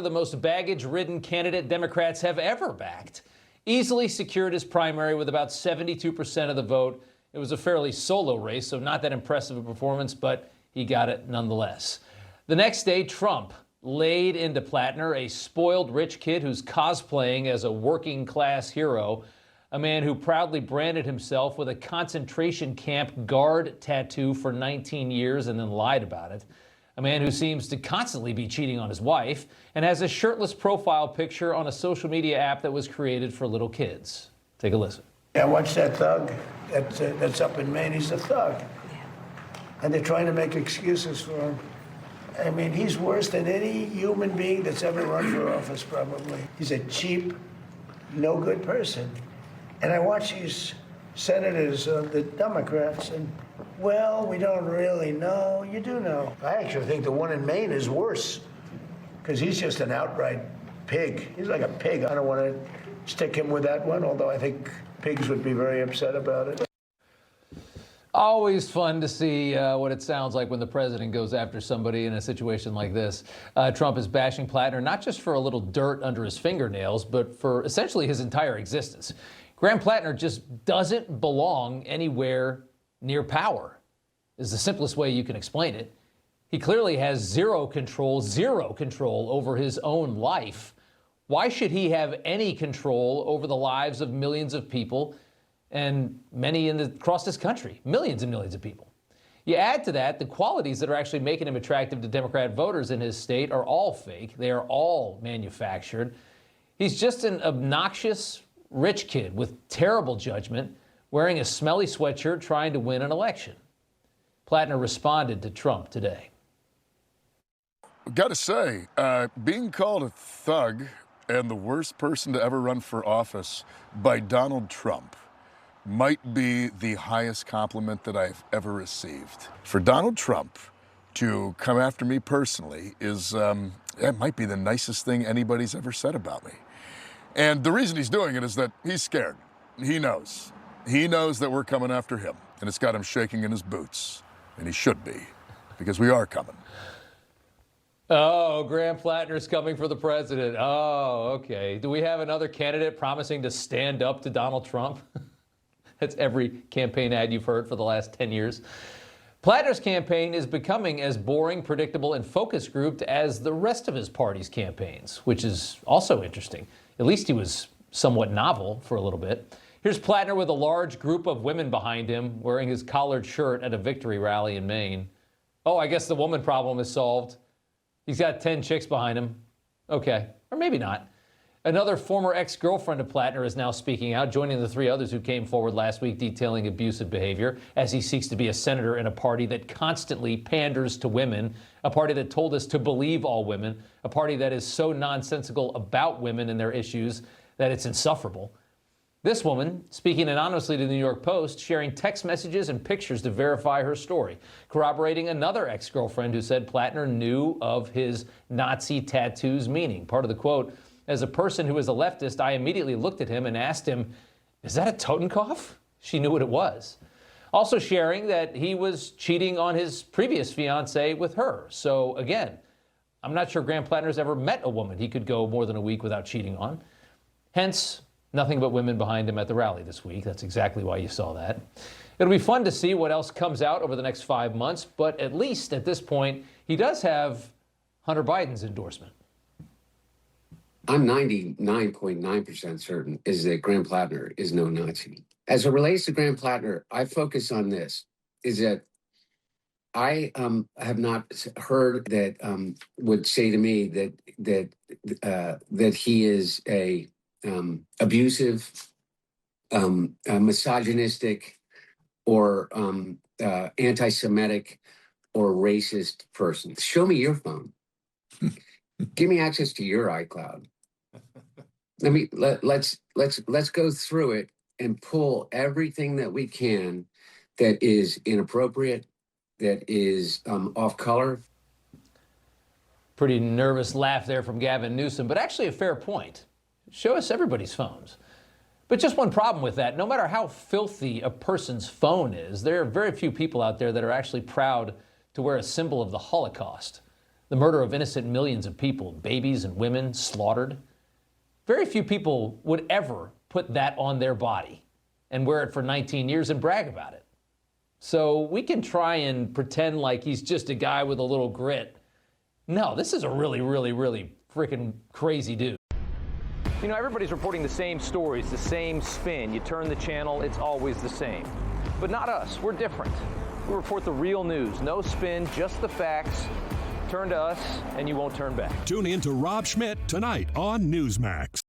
The most baggage-ridden candidate Democrats have ever backed, easily secured his primary with about 72% of the vote. It was a fairly solo race, so not that impressive a performance, but he got it nonetheless. The next day, Trump laid into Platner, a spoiled rich kid who's cosplaying as a working-class hero, a man who proudly branded himself with a concentration camp guard tattoo for 19 years and then lied about it. A man who seems to constantly be cheating on his wife and has a shirtless profile picture on a social media app that was created for little kids. Take a listen. Yeah, watch that thug that's up in Maine. He's a thug. And they're trying to make excuses for him. I mean, he's worse than any human being that's ever run for office, probably. He's a cheap, no good person. And I watch these senators of the Democrats, and, well, we don't really know. You do know. I actually think the one in Maine is worse, because he's just an outright pig. He's like a pig. I don't want to stick him with that one, although I think pigs would be very upset about it. Always fun to see what it sounds like when the president goes after somebody in a situation like this. Trump is bashing Platner not just for a little dirt under his fingernails, but for essentially his entire existence. Graham Platner just doesn't belong anywhere near power, is the simplest way you can explain it. He clearly has zero control over his own life. Why should he have any control over the lives of millions of people, and many across this country, millions and millions of people? You add to that the qualities that are actually making him attractive to Democrat voters in his state are all fake. They are all manufactured. He's just an obnoxious rich kid with terrible judgment, wearing a smelly sweatshirt trying to win an election. Platner responded to Trump today. Got to say, being called a thug and the worst person to ever run for office by Donald Trump might be the highest compliment that I've ever received. For Donald Trump to come after me personally it might be the nicest thing anybody's ever said about me. And the reason he's doing it is that he's scared. He knows. He knows that we're coming after him, and it's got him shaking in his boots. And he should be, because we are coming. Oh, Graham Platner's coming for the president. Oh, okay. Do we have another candidate promising to stand up to Donald Trump? That's every campaign ad you've heard for the last 10 years. Platner's campaign is becoming as boring, predictable, and focus grouped as the rest of his party's campaigns, which is also interesting. At least he was somewhat novel for a little bit. Here's Platner with a large group of women behind him wearing his collared shirt at a victory rally in Maine. Oh, I guess the woman problem is solved. He's got 10 chicks behind him. Okay, or maybe not. Another former ex-girlfriend of Platner is now speaking out, joining the three others who came forward last week detailing abusive behavior as he seeks to be a senator in a party that constantly panders to women, a party that told us to believe all women, a party that is so nonsensical about women and their issues that it's insufferable. This woman, speaking anonymously to the New York Post, sharing text messages and pictures to verify her story, corroborating another ex-girlfriend who said Platner knew of his Nazi tattoos' meaning. Part of the quote, "As a person who is a leftist, I immediately looked at him and asked him, is that a Totenkopf?" She knew what it was. Also sharing that he was cheating on his previous fiancée with her. So again, I'm not sure Graham Platner's ever met a woman he could go more than a week without cheating on. Hence, nothing but women behind him at the rally this week. That's exactly why you saw that. It'll be fun to see what else comes out over the next 5 months, but at least at this point, he does have Hunter Biden's endorsement. I'm 99.9% certain is that Graham Platner is no Nazi. As it relates to Graham Platner, I focus on this, is that I have not heard that would say to me that he is a abusive, misogynistic, or anti-Semitic or racist person. Show me your phone. Give me access to your iCloud. Let's go through it and pull everything that we can that is inappropriate, that is off color. Pretty nervous laugh there from Gavin Newsom, but actually a fair point. Show us everybody's phones. But just one problem with that, no matter how filthy a person's phone is, there are very few people out there that are actually proud to wear a symbol of the Holocaust. the murder of innocent millions of people, babies and women slaughtered. Very few people would ever put that on their body and wear it for 19 years and brag about it. So we can try and pretend like he's just a guy with a little grit. No, this is a really, really, really freaking crazy dude. You know, everybody's reporting the same stories, the same spin. You turn the channel, it's always the same. But not us, we're different. We report the real news, no spin, just the facts. Turn to us and you won't turn back. Tune in to Rob Schmitt tonight on Newsmax.